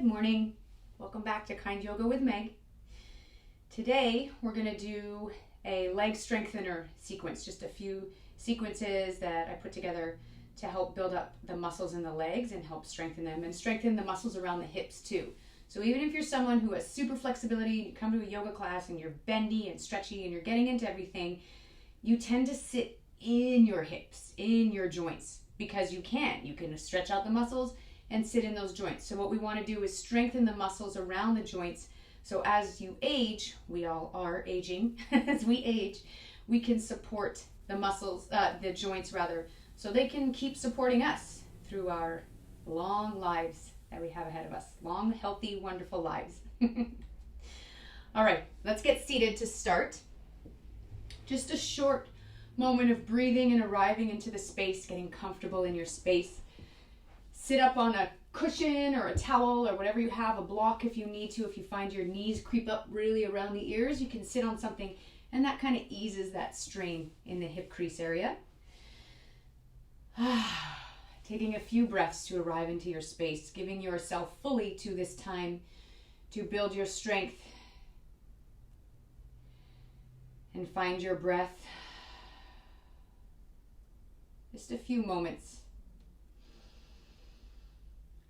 Good morning. Welcome back to Kind Yoga with Meg. Today we're going to do a leg strengthener sequence, just a few sequences that I put together to help build up the muscles in the legs and help strengthen them and strengthen the muscles around the hips too. So even if you're someone who has super flexibility, you come to a yoga class and you're bendy and stretchy and you're getting into everything, you tend to sit in your hips, in your joints, because you can stretch out the muscles and sit in those joints. So what we want to do is strengthen the muscles around the joints. So as you age, we all are aging, as we age, we can support the muscles, the joints rather, so they can keep supporting us through our long lives that we have ahead of us. Long, healthy, wonderful lives. All right, let's get seated to start. Just a short moment of breathing and arriving into the space, getting comfortable in your space. Sit up on a cushion or a towel or whatever you have, a block if you need to. If you find your knees creep up really around the ears, you can sit on something, and that kind of eases that strain in the hip crease area. Taking a few breaths to arrive into your space, giving yourself fully to this time to build your strength and find your breath. Just a few moments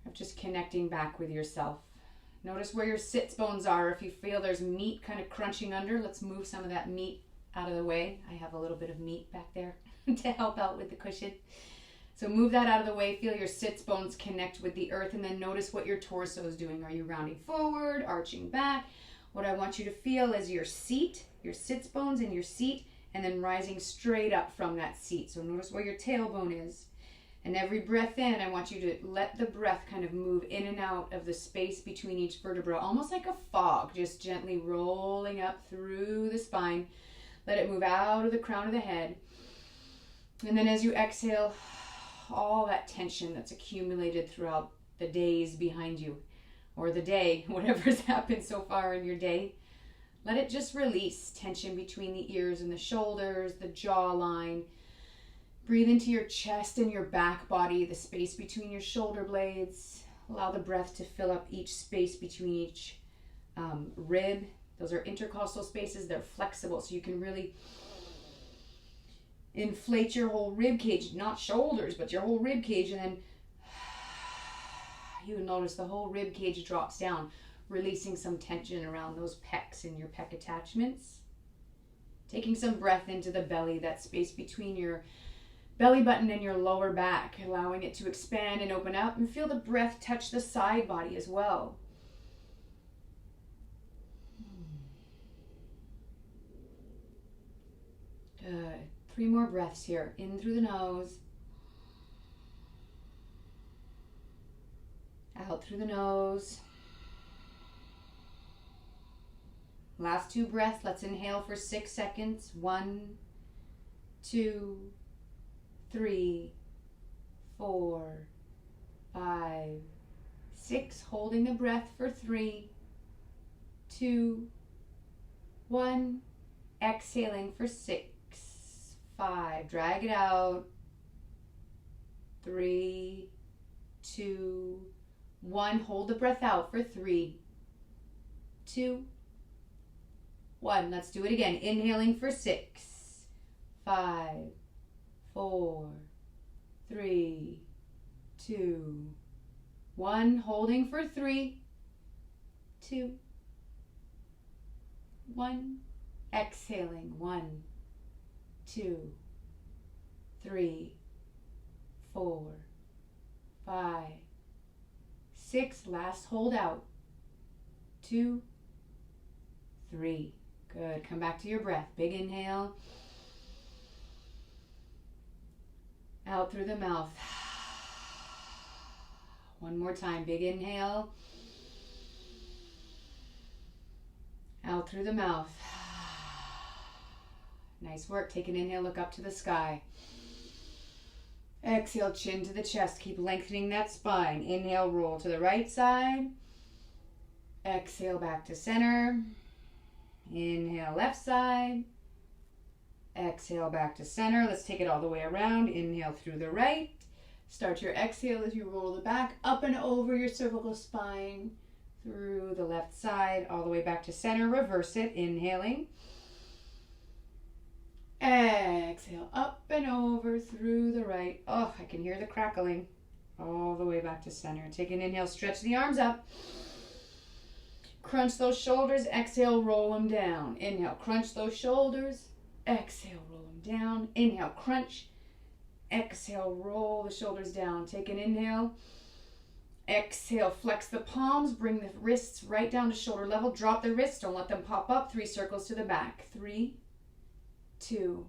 of just connecting back with yourself. Notice where your sits bones are. If you feel there's meat kind of crunching under, let's move some of that meat out of the way. I have a little bit of meat back there to help out with the cushion. So move that out of the way. Feel your sits bones connect with the earth, and then notice what your torso is doing. Are you rounding forward, arching back? What I want you to feel is your seat, your sits bones in your seat, and then rising straight up from that seat. So notice where your tailbone is. And every breath in, I want you to let the breath kind of move in and out of the space between each vertebra, almost like a fog, just gently rolling up through the spine. Let it move out of the crown of the head. And then as you exhale, all that tension that's accumulated throughout the days behind you, or the day, whatever's happened so far in your day, let it just release. Tension between the ears and the shoulders, the jawline. Breathe into your chest and your back body, the space between your shoulder blades. Allow the breath to fill up each space between each rib. Those are intercostal spaces. They're flexible, so you can really inflate your whole rib cage, not shoulders, but your whole rib cage, and then you notice the whole rib cage drops down, releasing some tension around those pecs and your pec attachments. Taking some breath into the belly, that space between your belly button and your lower back, allowing it to expand and open up, and feel the breath touch the side body as well. Good. 3 more breaths here. In through the nose. Out through the nose. Last 2 breaths. Let's inhale for 6 seconds. 1, 2, 3, 4, 5, 6. Holding the breath for 3, 2, 1. Exhaling for 6, 5. Drag it out. 3, 2, 1. Hold the breath out for 3, 2, 1. Let's do it again. Inhaling for 6, 5, 4, 3, 2, 1. Holding for 3, 2, 1. Exhaling. 1, 2, 3, 4, 5, 6. Last hold out. 2, 3. Good. Come back to your breath. Big inhale. Out through the mouth. One more time. Big inhale. Out through the mouth. Nice work. Take an inhale. Look up to the sky. Exhale. Chin to the chest. Keep lengthening that spine. Inhale. Roll to the right side. Exhale. Back to center. Inhale. Left side. Exhale back to center. Let's take it all the way around. Inhale through the right. Start your exhale as you roll the back up and over your cervical spine, through the left side, all the way back to center. Reverse it, inhaling. Exhale, up and over through the right. Oh, I can hear the crackling. All the way back to center. Take an inhale, stretch the arms up. Crunch those shoulders. Exhale, roll them down. Inhale, crunch those shoulders. Exhale, roll them down. Inhale, crunch. Exhale, roll the shoulders down. Take an inhale. Exhale, flex the palms, bring the wrists right down to shoulder level. Drop the wrists, don't let them pop up. 3 circles to the back. 3, 2,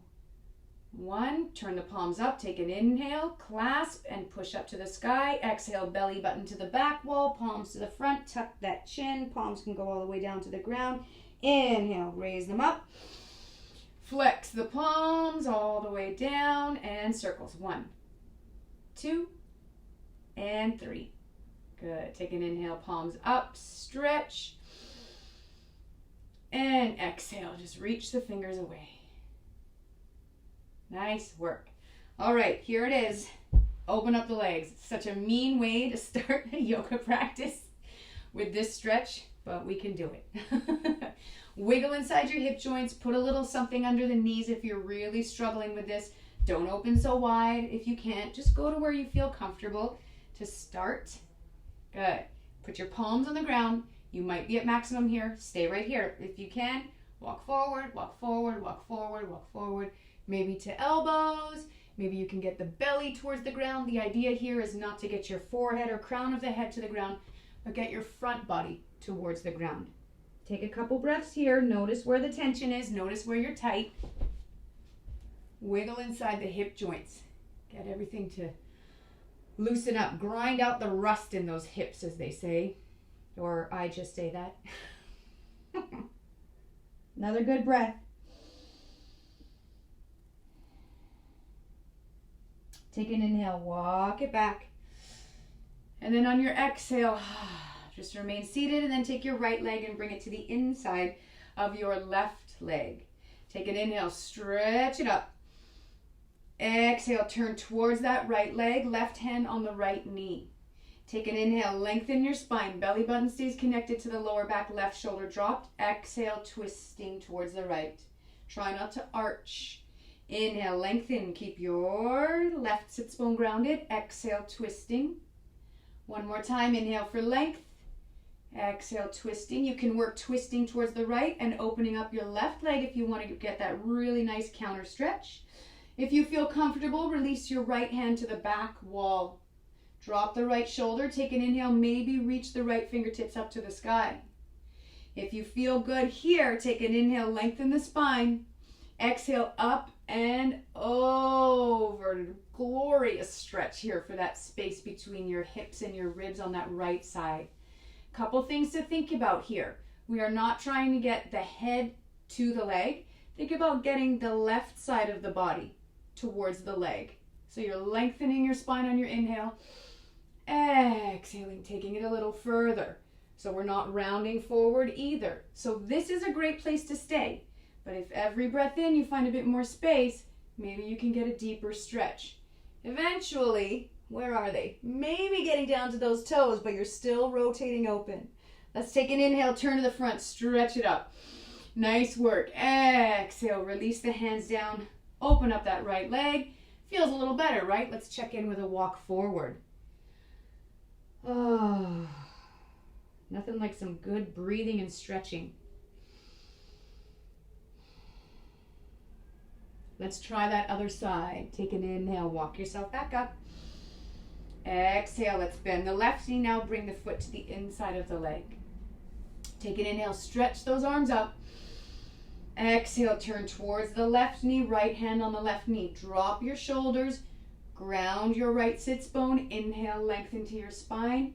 1. Turn the palms up, take an inhale, clasp and push up to the sky. Exhale, belly button to the back wall, palms to the front, tuck that chin. Palms can go all the way down to the ground. Inhale, raise them up. Flex the palms all the way down and circles. 1, 2, and 3. Good. Take an inhale, palms up, stretch. And exhale, just reach the fingers away. Nice work. All right, here it is. Open up the legs. It's such a mean way to start a yoga practice with this stretch, but we can do it. Wiggle inside your hip joints. Put a little something under the knees if you're really struggling with this. Don't open so wide if you can't. Just go to where you feel comfortable to start. Good. Put your palms on the ground. You might be at maximum here. Stay right here. If you can, walk forward, walk forward, walk forward, walk forward. Maybe to elbows. Maybe you can get the belly towards the ground. The idea here is not to get your forehead or crown of the head to the ground, but get your front body towards the ground. Take a couple breaths here. Notice where the tension is. Notice where you're tight. Wiggle inside the hip joints. Get everything to loosen up. Grind out the rust in those hips, as they say. Or I just say that. Another good breath. Take an inhale, walk it back. And then on your exhale, just remain seated and then take your right leg and bring it to the inside of your left leg. Take an inhale, stretch it up. Exhale, turn towards that right leg, left hand on the right knee. Take an inhale, lengthen your spine. Belly button stays connected to the lower back, left shoulder dropped. Exhale, twisting towards the right. Try not to arch. Inhale, lengthen. Keep your left sits bone grounded. Exhale, twisting. One more time. Inhale for length. Exhale, twisting. You can work twisting towards the right and opening up your left leg if you want to get that really nice counter stretch. If you feel comfortable, release your right hand to the back wall. Drop the right shoulder. Take an inhale. Maybe reach the right fingertips up to the sky. If you feel good here, take an inhale. Lengthen the spine. Exhale, up and over. Glorious stretch here for that space between your hips and your ribs on that right side. Couple things to think about here. We are not trying to get the head to the leg. Think about getting the left side of the body towards the leg. So you're lengthening your spine on your inhale. Exhaling, taking it a little further. So we're not rounding forward either. So this is a great place to stay. But if every breath in you find a bit more space, maybe you can get a deeper stretch. Eventually, where are they? Maybe getting down to those toes, but you're still rotating open. Let's take an inhale, turn to the front, stretch it up. Nice work. Exhale, release the hands down, open up that right leg. Feels a little better, right? Let's check in with a walk forward. Oh, nothing like some good breathing and stretching. Let's try that other side. Take an inhale, walk yourself back up. Exhale, let's bend the left knee now. Bring the foot to the inside of the leg. Take an inhale, stretch those arms up. Exhale, turn towards the left knee, right hand on the left knee. Drop your shoulders, ground your right sits bone. Inhale, lengthen to your spine.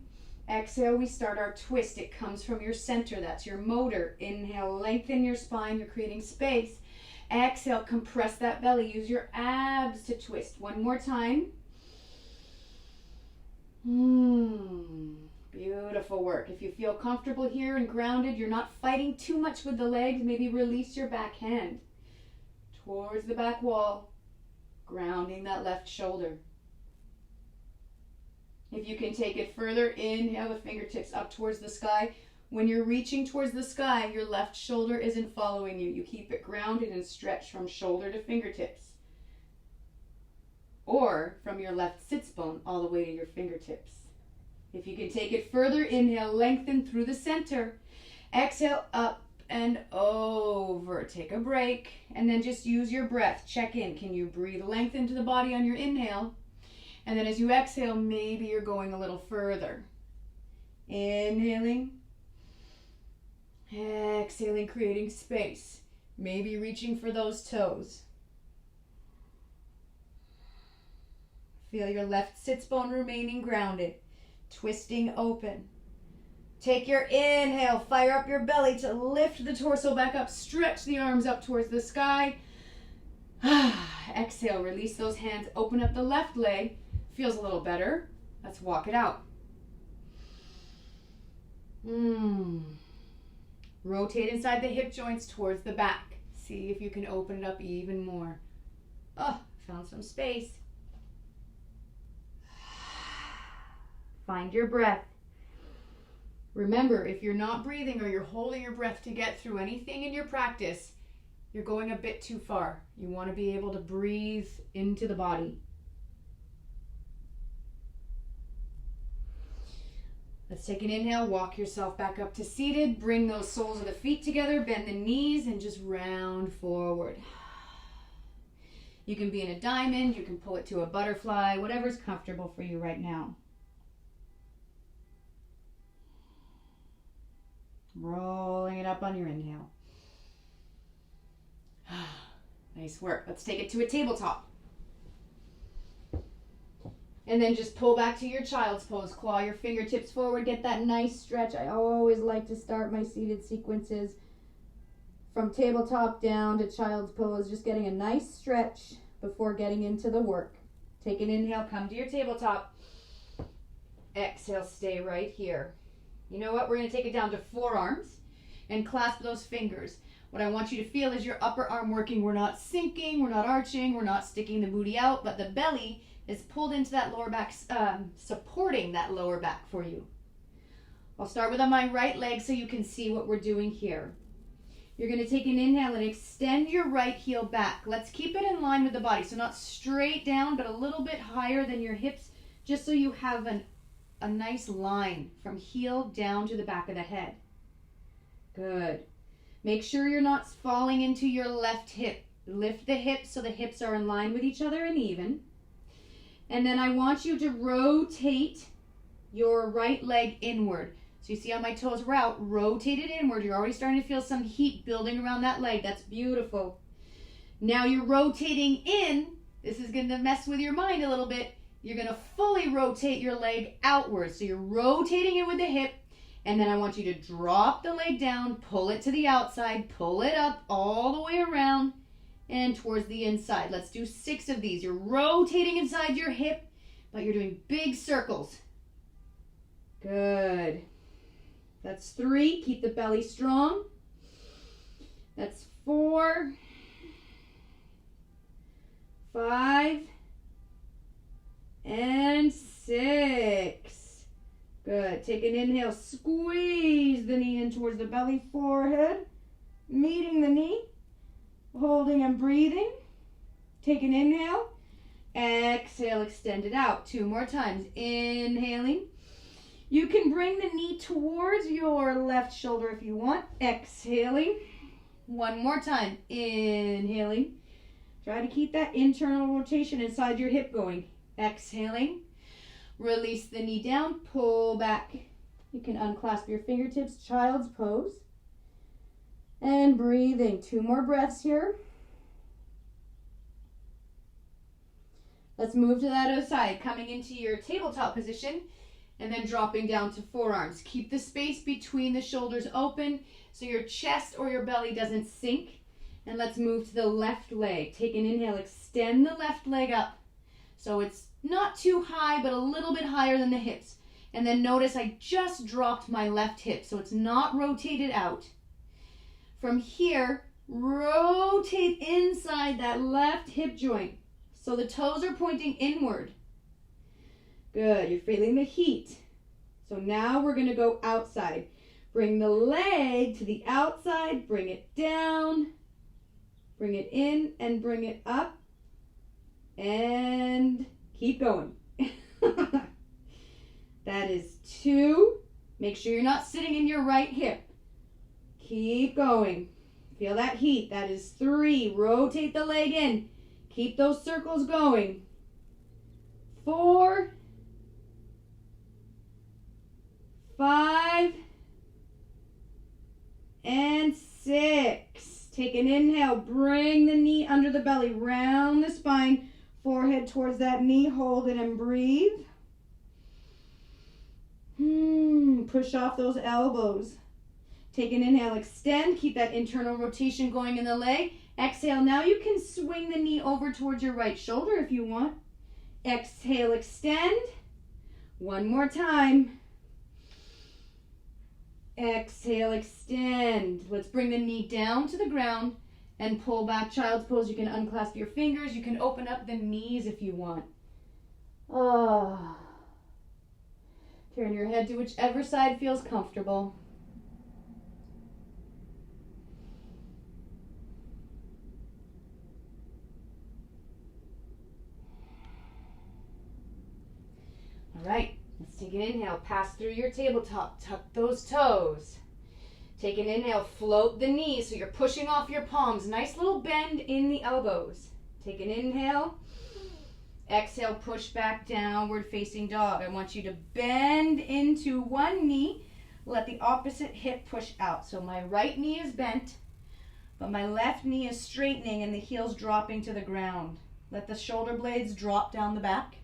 Exhale, we start our twist. It comes from your center, that's your motor. Inhale, lengthen your spine, you're creating space. Exhale, compress that belly. Use your abs to twist. One more time. Beautiful work. If you feel comfortable here and grounded, you're not fighting too much with the legs, maybe release your back hand towards the back wall, grounding that left shoulder. If you can take it further, inhale the fingertips up towards the sky. When you're reaching towards the sky, your left shoulder isn't following you. You keep it grounded and stretched from shoulder to fingertips. Or from your left sits bone all the way to your fingertips. If you can take it further, inhale, lengthen through the center. Exhale, up and over. Take a break and then just use your breath. Check in. Can you breathe length into the body on your inhale? And then as you exhale, maybe you're going a little further. Inhaling. Exhaling, creating space. Maybe reaching for those toes. Feel your left sits bone remaining grounded. Twisting open. Take your inhale, fire up your belly to lift the torso back up, stretch the arms up towards the sky. Exhale, release those hands, open up the left leg. Feels a little better. Let's walk it out. Rotate inside the hip joints towards the back. See if you can open it up even more. Oh, found some space. Find your breath. Remember, if you're not breathing or you're holding your breath to get through anything in your practice, you're going a bit too far. You want to be able to breathe into the body. Let's take an inhale, walk yourself back up to seated, bring those soles of the feet together, bend the knees and just round forward. You can be in a diamond, you can pull it to a butterfly, whatever's comfortable for you right now. Rolling it up on your inhale. Nice work. Let's take it to a tabletop. And then just pull back to your child's pose. Claw your fingertips forward. Get that nice stretch. I always like to start my seated sequences from tabletop down to child's pose. Just getting a nice stretch before getting into the work. Take an inhale. Come to your tabletop. Exhale. Stay right here. You know what? We're going to take it down to forearms and clasp those fingers. What I want you to feel is your upper arm working. We're not sinking, we're not arching, we're not sticking the booty out, but the belly is pulled into that lower back, supporting that lower back for you. I'll start with on my right leg so you can see what we're doing here. You're going to take an inhale and extend your right heel back. Let's keep it in line with the body. So not straight down, but a little bit higher than your hips, just so you have a nice line from heel down to the back of the head. Good. Make sure you're not falling into your left hip. Lift the hips so the hips are in line with each other and even. And then I want you to rotate your right leg inward. So you see how my toes were out, rotate it inward. You're already starting to feel some heat building around that leg. That's beautiful. Now you're rotating in. This is going to mess with your mind a little bit. You're going to fully rotate your leg outwards. So you're rotating it with the hip. And then I want you to drop the leg down, pull it to the outside, pull it up all the way around and towards the inside. Let's do 6 of these. You're rotating inside your hip, but you're doing big circles. Good. That's 3. Keep the belly strong. That's 4, 5, and 6. Good. Take an inhale. Squeeze the knee in towards the belly, forehead, meeting the knee, holding and breathing. Take an inhale. Exhale, extend it out. 2 more times. Inhaling. You can bring the knee towards your left shoulder if you want. Exhaling. 1 more time. Inhaling. Try to keep that internal rotation inside your hip going. Exhaling. Release the knee down, pull back. You can unclasp your fingertips, child's pose. And breathing. 2 more breaths here. Let's move to that other side, coming into your tabletop position and then dropping down to forearms. Keep the space between the shoulders open so your chest or your belly doesn't sink. And let's move to the left leg. Take an inhale, extend the left leg up. So it's not too high, but a little bit higher than the hips. And then notice I just dropped my left hip, so it's not rotated out. From here, rotate inside that left hip joint. So the toes are pointing inward. Good, you're feeling the heat. So now we're gonna go outside. Bring the leg to the outside, bring it down, bring it in and bring it up, and keep going. That is 2. Make sure you're not sitting in your right hip. Keep going. Feel that heat. That is 3. Rotate the leg in. Keep those circles going. 4, 5, and 6. Take an inhale. Bring the knee under the belly. Round the spine. Forehead towards that knee. Hold it and breathe. Push off those elbows. Take an inhale. Extend. Keep that internal rotation going in the leg. Exhale. Now you can swing the knee over towards your right shoulder if you want. Exhale. Extend. One more time. Exhale, extend. Let's bring the knee down to the ground and pull back child's pose. You can unclasp your fingers. You can open up the knees if you want. Turn your head to whichever side feels comfortable. All right. Let's take an inhale, pass through your tabletop, tuck those toes. Take an inhale, float the knees so you're pushing off your palms. Nice little bend in the elbows. Take an inhale, exhale, push back, downward facing dog. I want you to bend into one knee, let the opposite hip push out. So my right knee is bent, but my left knee is straightening and the heel's dropping to the ground. Let the shoulder blades drop down the back.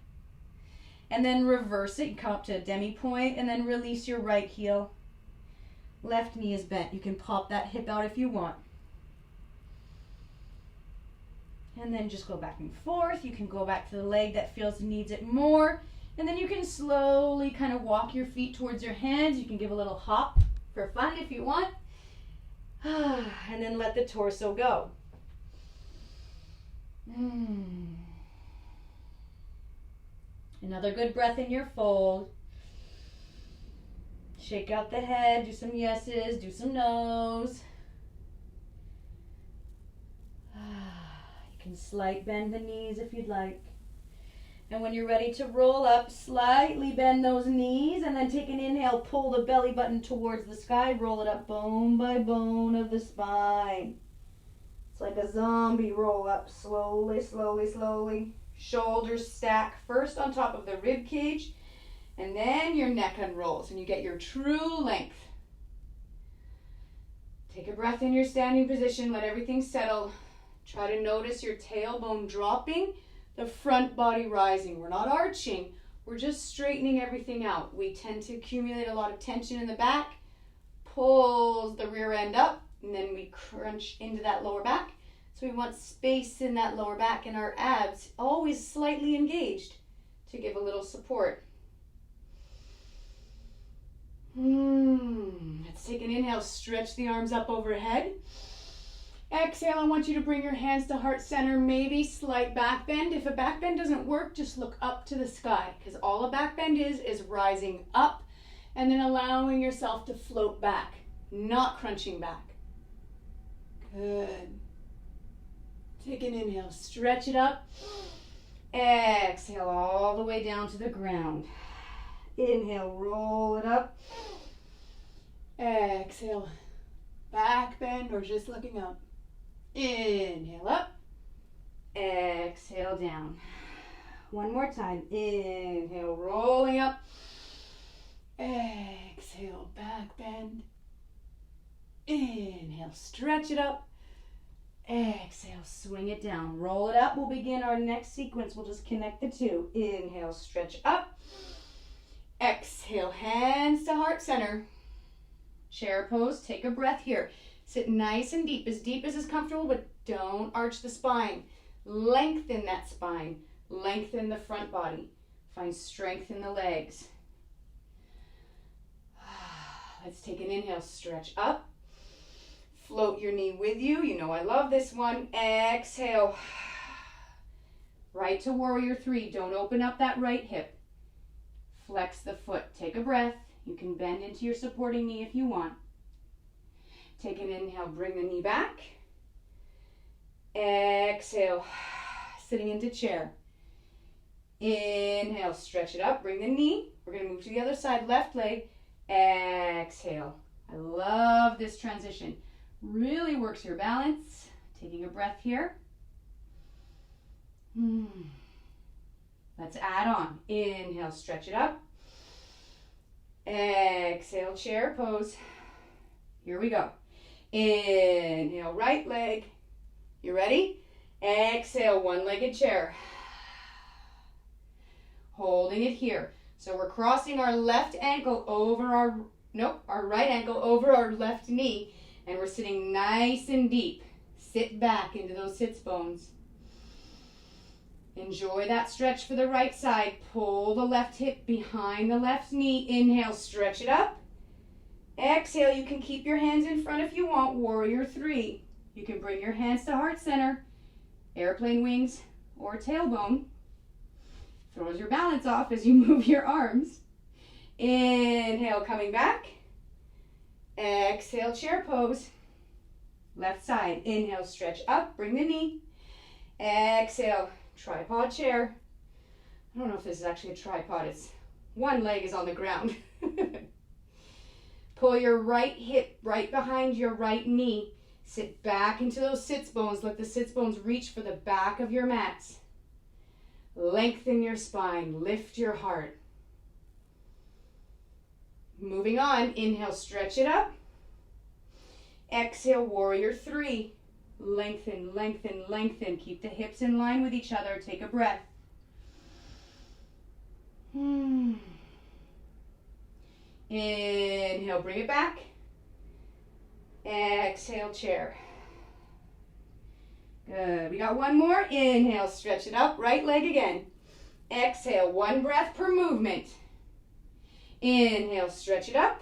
And then reverse it. You come up to a demi-point and then release your right heel. Left knee is bent. You can pop that hip out if you want. And then just go back and forth. You can go back to the leg that needs it more. And then you can slowly kind of walk your feet towards your hands. You can give a little hop for fun if you want. And then let the torso go. Another good breath in your fold. Shake out the head, do some yeses, do some nos. You can slight bend the knees if you'd like. And when you're ready to roll up, slightly bend those knees and then take an inhale, pull the belly button towards the sky, roll it up bone by bone of the spine. It's like a zombie roll up, slowly, slowly, slowly. Shoulders stack first on top of the rib cage, and then your neck unrolls, and you get your true length. Take a breath in your standing position, let everything settle. Try to notice your tailbone dropping, the front body rising. We're not arching, we're just straightening everything out. We tend to accumulate a lot of tension in the back, pulls the rear end up, and then we crunch into that lower back. So we want space in that lower back and our abs always slightly engaged to give a little support. Let's take an inhale, stretch the arms up overhead. Exhale, I want you to bring your hands to heart center, maybe slight back bend. If a back bend doesn't work, just look up to the sky, because all a back bend is rising up and then allowing yourself to float back, not crunching back. Good. Take an inhale, stretch it up. Exhale all the way down to the ground. Inhale, roll it up. Exhale, back bend or just looking up. Inhale up. Exhale down. One more time. Inhale, rolling up. Exhale, back bend. Inhale, stretch it up. Exhale, swing it down. Roll it up. We'll begin our next sequence. We'll just connect the two. Inhale, stretch up. Exhale, hands to heart center. Chair pose. Take a breath here. Sit nice and deep as is comfortable, but don't arch the spine. Lengthen that spine. Lengthen the front body. Find strength in the legs. Let's take an inhale, stretch up. Float your knee with you. You know I love this one. Exhale. Right to warrior three. Don't open up that right hip. Flex the foot. Take a breath. You can bend into your supporting knee if you want. Take an inhale, bring the knee back. Exhale, sitting into chair. Inhale, stretch it up, bring the knee. We're going to move to the other side, left leg. Exhale. I love this transition. Really works your balance. Taking a breath here. Let's add on. Inhale, stretch it up. Exhale, chair pose. Here we go. Inhale, right leg. You ready? Exhale, one-legged chair. Holding it here. So we're crossing our left ankle over our right ankle over our left knee, and we're sitting nice and deep. Sit back into those sits bones. Enjoy that stretch for the right side. Pull the left hip behind the left knee. Inhale, stretch it up. Exhale, you can keep your hands in front if you want. Warrior 3. You can bring your hands to heart center, airplane wings, or tailbone. Throws your balance off as you move your arms. Inhale, coming back. Exhale, chair pose. Left side. Inhale, stretch up, bring the knee. Exhale, tripod chair. I don't know if this is actually a tripod. It's one leg is on the ground. Pull your right hip right behind your right knee. Sit back into those sits bones. Let the sits bones reach for the back of your mats. Lengthen your spine. Lift your heart. Moving on. Inhale, stretch it up. Exhale, warrior 3. Lengthen, lengthen, lengthen. Keep the hips in line with each other. Take a breath. Inhale, bring it back. Exhale, chair. Good. We got one more. Inhale, stretch it up. Right leg again. Exhale, one breath per movement. Inhale, stretch it up.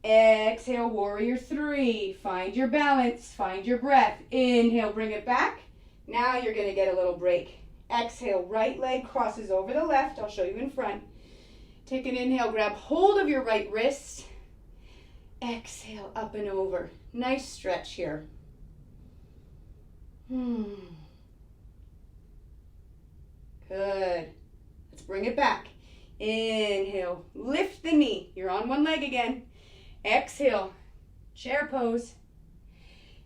Exhale, warrior 3. Find your balance. Find your breath. Inhale, bring it back. Now you're going to get a little break. Exhale, right leg crosses over the left. I'll show you in front. Take an inhale, grab hold of your right wrist. Exhale, up and over. Nice stretch here. Good. Let's bring it back. Inhale, lift the knee. You're on one leg again. Exhale, chair pose.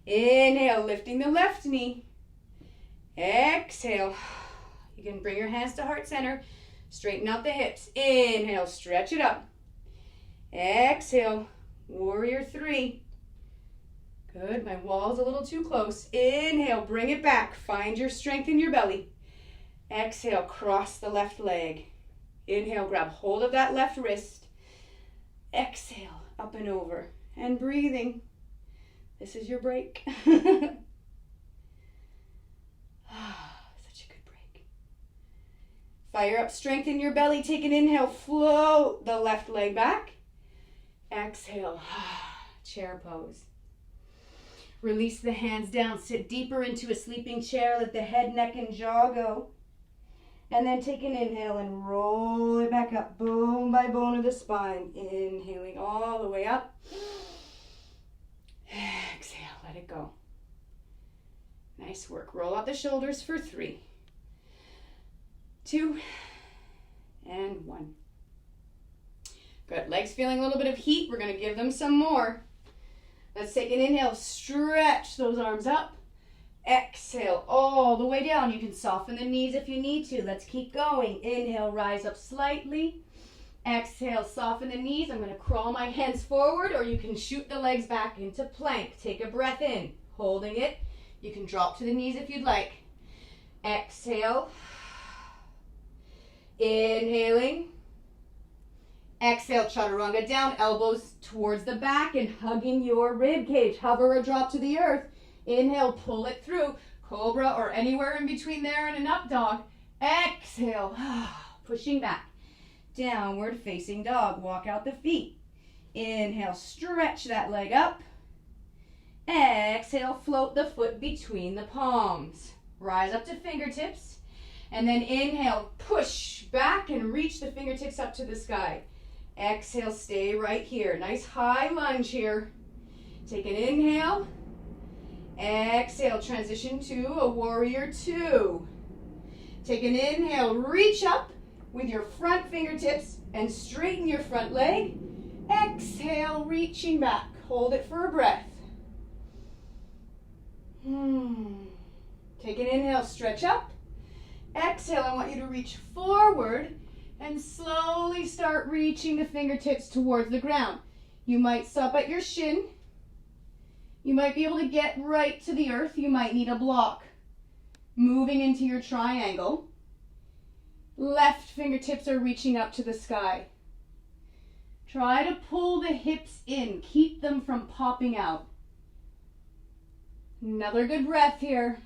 Inhale, lifting the left knee. Exhale. You can bring your hands to heart center. Straighten out the hips. Inhale, stretch it up. Exhale, warrior 3. Good, my wall's a little too close. Inhale, bring it back. Find your strength in your belly. Exhale, cross the left leg. Inhale, grab hold of that left wrist. Exhale, up and over. And breathing. This is your break. Such a good break. Fire up strength in your belly. Take an inhale, float the left leg back. Exhale, chair pose. Release the hands down. Sit deeper into a sleeping chair. Let the head, neck, and jaw go. And then take an inhale and roll it back up, bone by bone of the spine. Inhaling all the way up. Exhale, let it go. Nice work. Roll out the shoulders for 3, 2, and 1. Good. Legs feeling a little bit of heat. We're going to give them some more. Let's take an inhale. Stretch those arms up. Exhale all the way down. You can soften the knees if you need to. Let's keep going. Inhale, rise up slightly. Exhale, soften the knees. I'm going to crawl my hands forward, or you can shoot the legs back into plank. Take a breath in, holding it. You can drop to the knees if you'd like. Exhale. Inhaling. Exhale, chaturanga down, elbows towards the back and hugging your rib cage. Hover or drop to the earth. Inhale, pull it through. Cobra or anywhere in between there and an up dog. Exhale, pushing back. Downward facing dog. Walk out the feet. Inhale, stretch that leg up. Exhale, float the foot between the palms. Rise up to fingertips And then inhale, push back and reach the fingertips up to the sky. Exhale, stay right here. Nice high lunge here. Take an inhale. Exhale, transition to a warrior two. Take an inhale, reach up with your front fingertips and straighten your front leg. Exhale, reaching back. Hold it for a breath. Take an inhale, stretch up. Exhale, I want you to reach forward and slowly start reaching the fingertips towards the ground. You might stop at your shin. You might be able to get right to the earth. You might need a block. Moving into your triangle. Left fingertips are reaching up to the sky. Try to pull the hips in. Keep them from popping out. Another good breath here.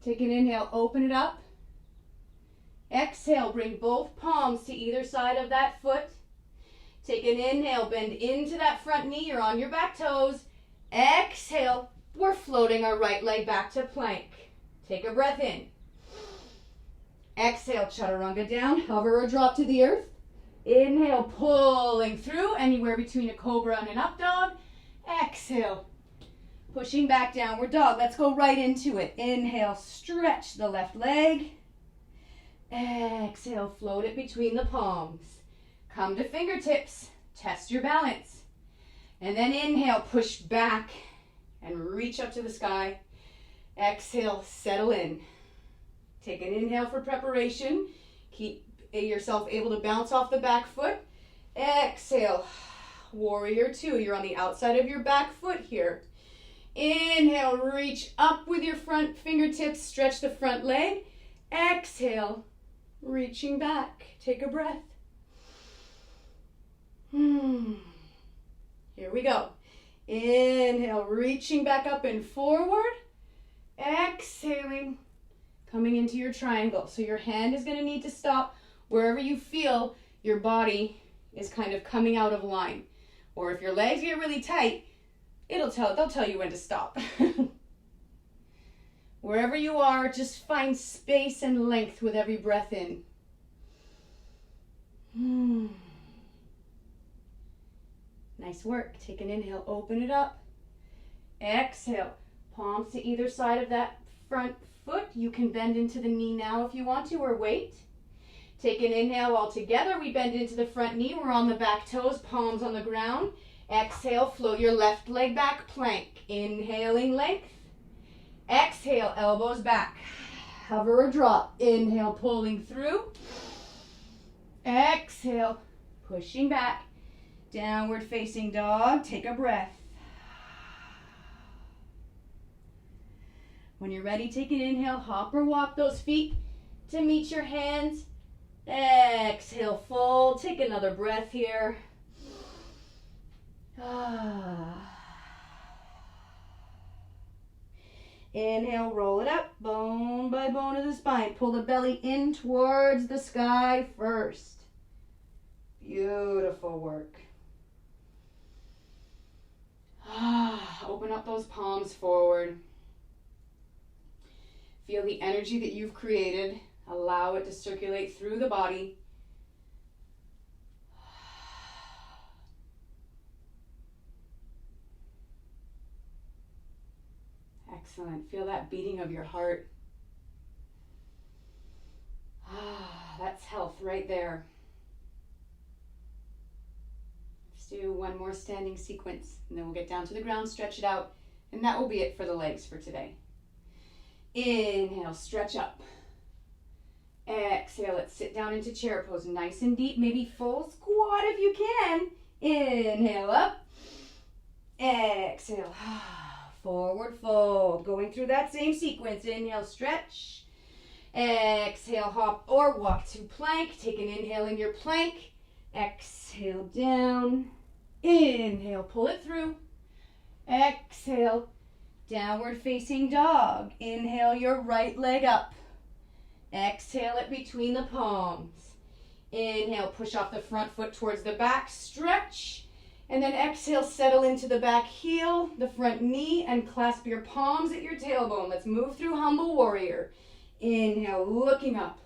Take an inhale, open it up. Exhale, bring both palms to either side of that foot. Take an inhale, bend into that front knee. You're on your back toes. Exhale, we're floating our right leg back to plank. Take a breath in. Exhale, chaturanga down, hover or drop to the earth. Inhale, pulling through, anywhere between a cobra and an up dog. Exhale, pushing back, downward dog. Let's go right into it. Inhale, stretch the left leg. Exhale, float it between the palms. Come to fingertips, test your balance. And then inhale, push back and reach up to the sky. Exhale, settle in. Take an inhale for preparation. Keep yourself able to bounce off the back foot. Exhale, warrior two. You're on the outside of your back foot here. Inhale, reach up with your front fingertips, stretch the front leg. Exhale, reaching back. Take a breath. Here we go. Inhale, reaching back up and forward. Exhaling, coming into your triangle. So your hand is going to need to stop wherever you feel your body is kind of coming out of line. Or if your legs get really tight, they'll tell you when to stop. Wherever you are, just find space and length with every breath in. Nice work. Take an inhale, open it up. Exhale, palms to either side of that front foot. You can bend into the knee now if you want to, or wait. Take an inhale all together. We bend into the front knee. We're on the back toes, palms on the ground. Exhale, float your left leg back, plank. Inhaling length. Exhale, elbows back. Hover or drop. Inhale, pulling through. Exhale, pushing back. Downward facing dog. Take a breath. When you're ready, take an inhale. Hop or walk those feet to meet your hands. Exhale, fold. Take another breath here. Inhale, roll it up, bone by bone of the spine. Pull the belly in towards the sky first. Beautiful work. Open up those palms forward. Feel the energy that you've created. Allow it to circulate through the body. Excellent. Feel that beating of your heart. That's health right there. Let's do one more standing sequence, and then we'll get down to the ground, stretch it out, and that will be it for the legs for today. Inhale, stretch up. Exhale, let's sit down into chair pose, nice and deep, maybe full squat if you can. Inhale up. Exhale. Forward fold. Going through that same sequence. Inhale, stretch. Exhale, hop or walk to plank. Take an inhale in your plank. Exhale, down. Inhale, pull it through. Exhale, downward facing dog. Inhale your right leg up. Exhale it between the palms. Inhale, push off the front foot towards the back. Stretch. And then exhale, settle into the back heel, the front knee, and clasp your palms at your tailbone. Let's move through Humble Warrior. Inhale, looking up.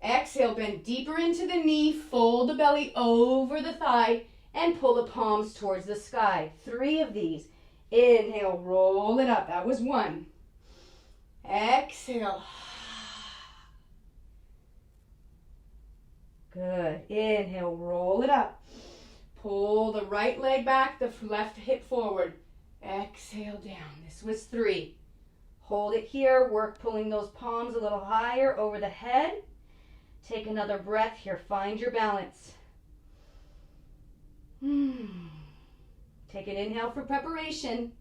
Exhale, bend deeper into the knee, fold the belly over the thigh, and pull the palms towards the sky. 3 of these. Inhale, roll it up. That was 1. Exhale. Good. Inhale, roll it up. Pull the right leg back, the left hip forward. Exhale down. This was 3. Hold it here. Work pulling those palms a little higher over the head. Take another breath here. Find your balance. Take an inhale for preparation.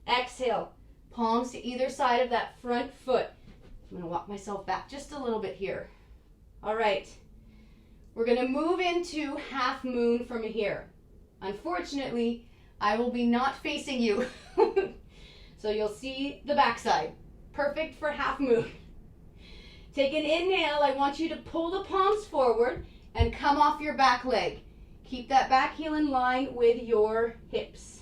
Exhale. Palms to either side of that front foot. I'm going to walk myself back just a little bit here. All right. We're going to move into half moon from here. Unfortunately, I will be not facing you. So you'll see the backside. Perfect for half moon. Take an inhale. I want you to pull the palms forward and come off your back leg. Keep that back heel in line with your hips.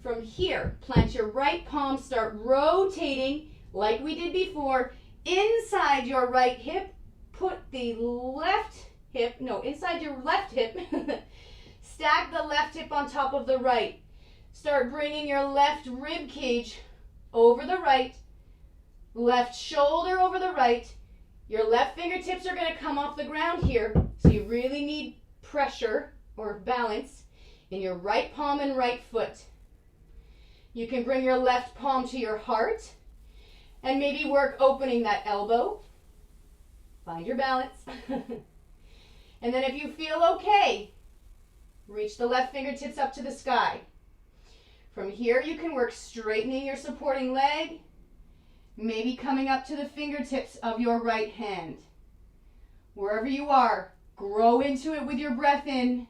From here, plant your right palm, start rotating like we did before. Inside your right hip, put the left hip, inside your left hip. Stack the left hip on top of the right. Start bringing your left rib cage over the right. Left shoulder over the right. Your left fingertips are going to come off the ground here. So you really need pressure or balance in your right palm and right foot. You can bring your left palm to your heart and maybe work opening that elbow. Find your balance. And then if you feel okay, reach the left fingertips up to the sky. From here, you can work straightening your supporting leg, maybe coming up to the fingertips of your right hand. Wherever you are, grow into it with your breath in.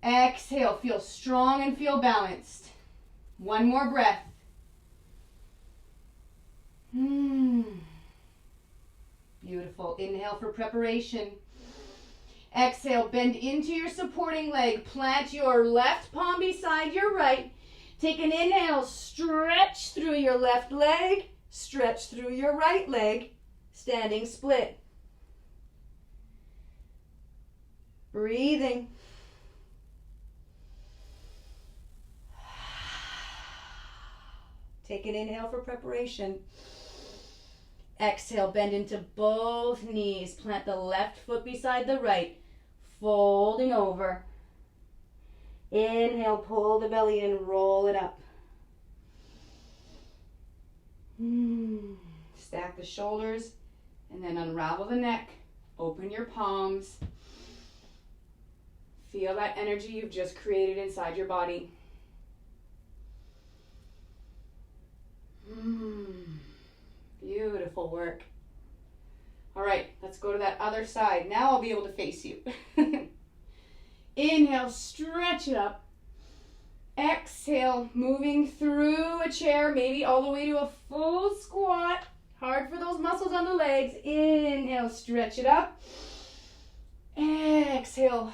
Exhale, feel strong and feel balanced. 1 more breath. Beautiful. Inhale for preparation. Exhale, bend into your supporting leg. Plant your left palm beside your right. Take an inhale, stretch through your left leg, stretch through your right leg, standing split. Breathing. Take an inhale for preparation. Exhale, bend into both knees. Plant the left foot beside the right, folding over. Inhale, pull the belly in, roll it up. Stack the shoulders and then unravel the neck. Open your palms. Feel that energy you've just created inside your body. Beautiful work. All right, let's go to that other side. Now I'll be able to face you. Inhale, stretch it up. Exhale, moving through a chair, maybe all the way to a full squat. Hard for those muscles on the legs. Inhale, stretch it up. Exhale,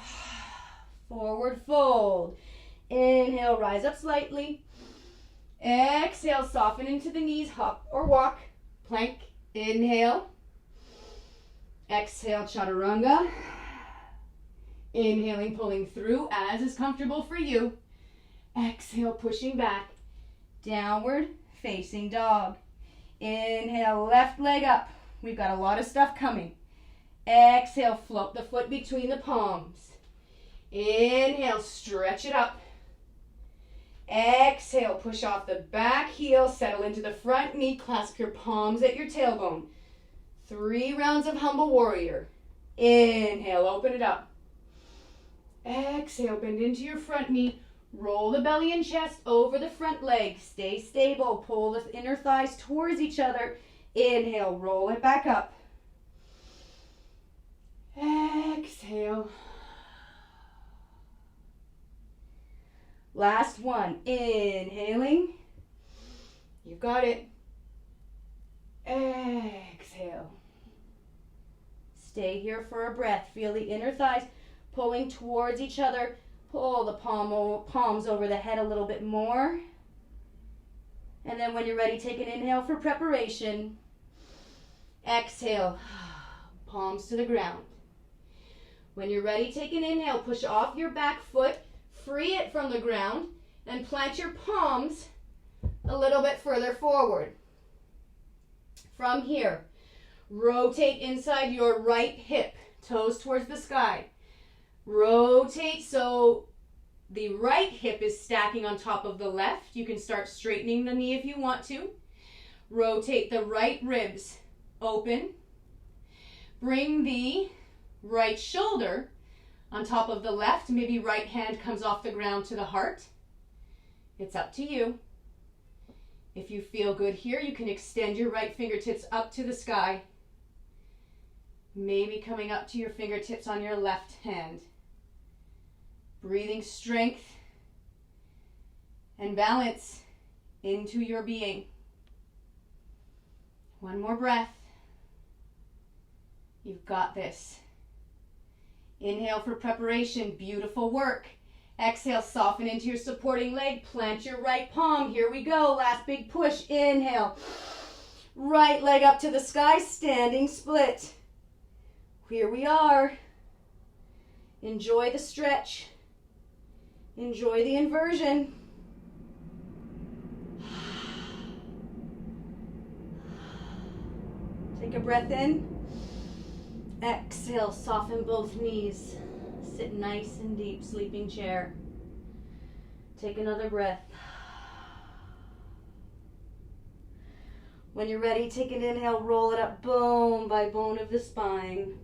forward fold. Inhale, rise up slightly. Exhale, soften into the knees, hop or walk. Plank. Inhale. Exhale, chaturanga. Inhaling, pulling through as is comfortable for you. Exhale, pushing back. Downward facing dog. Inhale, left leg up. We've got a lot of stuff coming. Exhale, float the foot between the palms. Inhale, stretch it up. Exhale, push off the back heel, settle into the front knee, clasp your palms at your tailbone. 3 rounds of Humble Warrior. Inhale, open it up. Exhale, bend into your front knee, roll the belly and chest over the front leg. Stay stable, pull the inner thighs towards each other. Inhale, roll it back up. Exhale. Last one. Inhaling. You got it. Exhale. Stay here for a breath. Feel the inner thighs pulling towards each other. Pull the palms over the head a little bit more. And then when you're ready, take an inhale for preparation. Exhale, palms to the ground. When you're ready, take an inhale, push off your back foot, free it from the ground, and plant your palms a little bit further forward. From here, rotate inside your right hip, toes towards the sky. Rotate so the right hip is stacking on top of the left. You can start straightening the knee if you want to. Rotate the right ribs open. Bring the right shoulder on top of the left. Maybe right hand comes off the ground to the heart. It's up to you. If you feel good here, you can extend your right fingertips up to the sky. Maybe coming up to your fingertips on your left hand. Breathing strength and balance into your being. One more breath. You've got this. Inhale for preparation. Beautiful work. Exhale, soften into your supporting leg. Plant your right palm. Here we go. Last big push. Inhale. Right leg up to the sky. Standing split. Here we are. Enjoy the stretch. Enjoy the inversion. Take a breath in. Exhale, soften both knees. Sit nice and deep, sleeping chair. Take another breath. When you're ready, take an inhale, roll it up bone by bone of the spine.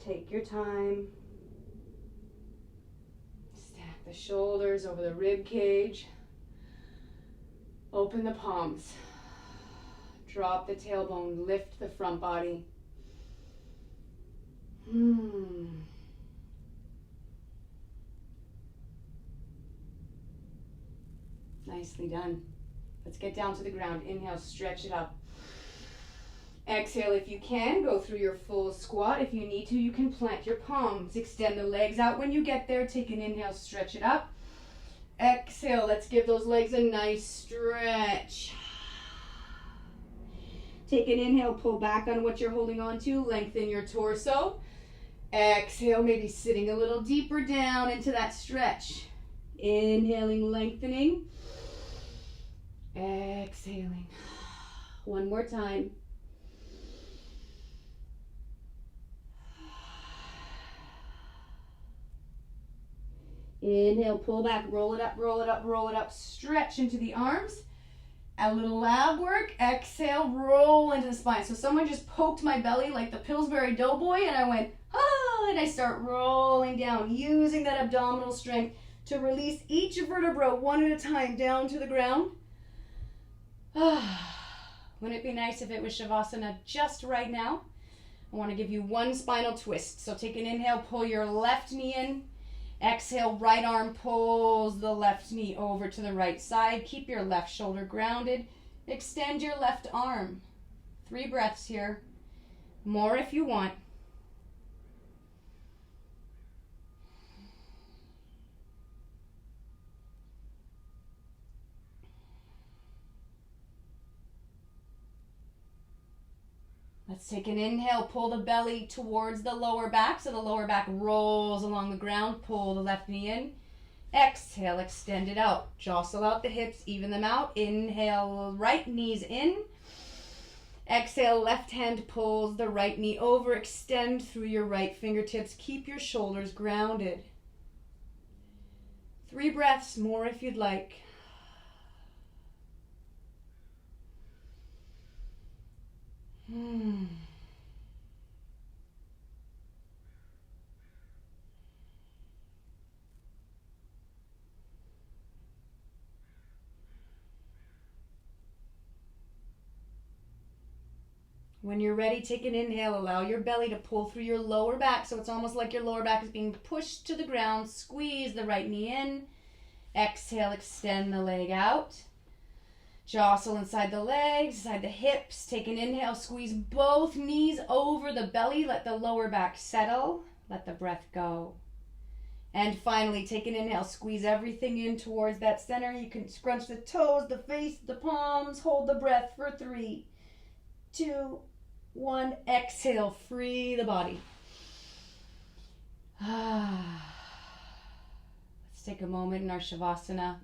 Take your time. Stack the shoulders over the rib cage. Open the palms. Drop the tailbone, lift the front body. Nicely done. Let's get down to the ground. Inhale, stretch it up. Exhale, if you can, go through your full squat. If you need to, you can plant your palms. Extend the legs out when you get there. Take an inhale, stretch it up. Exhale, let's give those legs a nice stretch. Take an inhale, pull back on what you're holding on to. Lengthen your torso. Exhale, maybe sitting a little deeper down into that stretch. Inhaling, lengthening. Exhaling. One more time. Inhale, pull back, roll it up, roll it up, roll it up. Stretch into the arms. A little lab work. Exhale, roll into the spine. So someone just poked my belly like the Pillsbury Doughboy and I went, and I start rolling down, using that abdominal strength to release each vertebra one at a time down to the ground. Wouldn't it be nice if it was Shavasana just right now? I want to give you one spinal twist. So take an inhale, pull your left knee in. Exhale, right arm pulls the left knee over to the right side. Keep your left shoulder grounded. Extend your left arm. 3 breaths here. More if you want. Let's take an inhale, pull the belly towards the lower back so the lower back rolls along the ground. Pull the left knee in. Exhale, extend it out. Jostle out the hips, even them out. Inhale, right knees in. Exhale, left hand pulls the right knee over. Extend through your right fingertips. Keep your shoulders grounded. 3 breaths, more if you'd like. When you're ready, take an inhale. Allow your belly to pull through your lower back so it's almost like your lower back is being pushed to the ground. Squeeze the right knee in. Exhale, extend the leg out. Jostle inside the legs, inside the hips. Take an inhale, squeeze both knees over the belly. Let the lower back settle. Let the breath go. And finally, take an inhale. Squeeze everything in towards that center. You can scrunch the toes, the face, the palms. Hold the breath for 3, 2, 1. Exhale. Free the body. Let's take a moment in our Shavasana.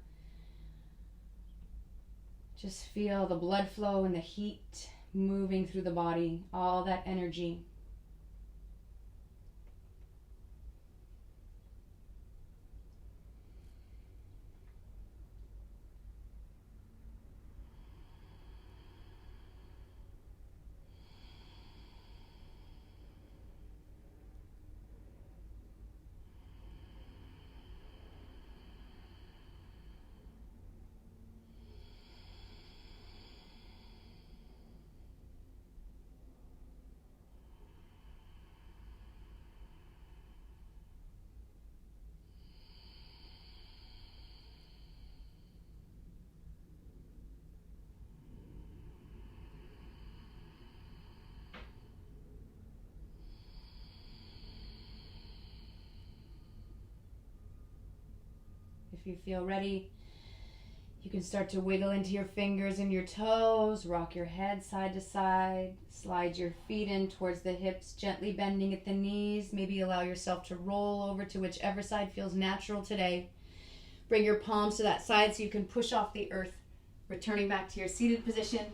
Just feel the blood flow and the heat moving through the body, all that energy. If you feel ready, you can start to wiggle into your fingers and your toes, rock your head side to side, slide your feet in towards the hips, gently bending at the knees. Maybe allow yourself to roll over to whichever side feels natural today. Bring your palms to that side so you can push off the earth, returning back to your seated position.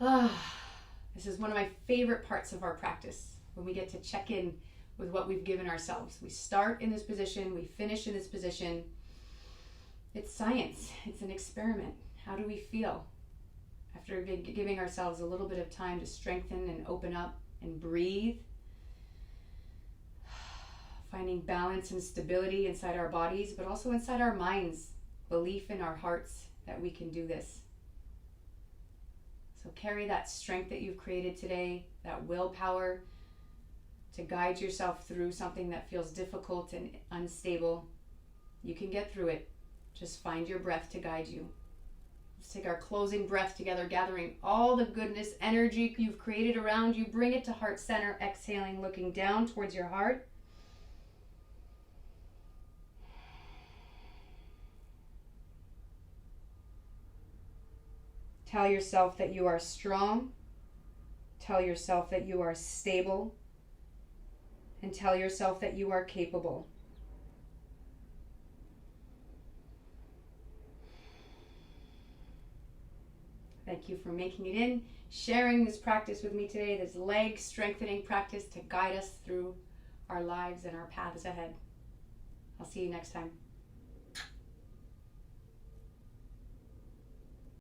This is one of my favorite parts of our practice, when we get to check in with what we've given ourselves. We start in this position, we finish in this position. It's science, it's an experiment. How do we feel after giving ourselves a little bit of time to strengthen and open up and breathe? Finding balance and stability inside our bodies, but also inside our minds, belief in our hearts that we can do this. So carry that strength that you've created today, that willpower, to guide yourself through something that feels difficult and unstable. You can get through it. Just find your breath to guide you. Let's take our closing breath together, gathering all the goodness, energy you've created around you. Bring it to heart center, exhaling, looking down towards your heart. Tell yourself that you are strong. Tell yourself that you are stable. And tell yourself that you are capable. Thank you for making it in, sharing this practice with me today, this leg strengthening practice to guide us through our lives and our paths ahead. I'll see you next time.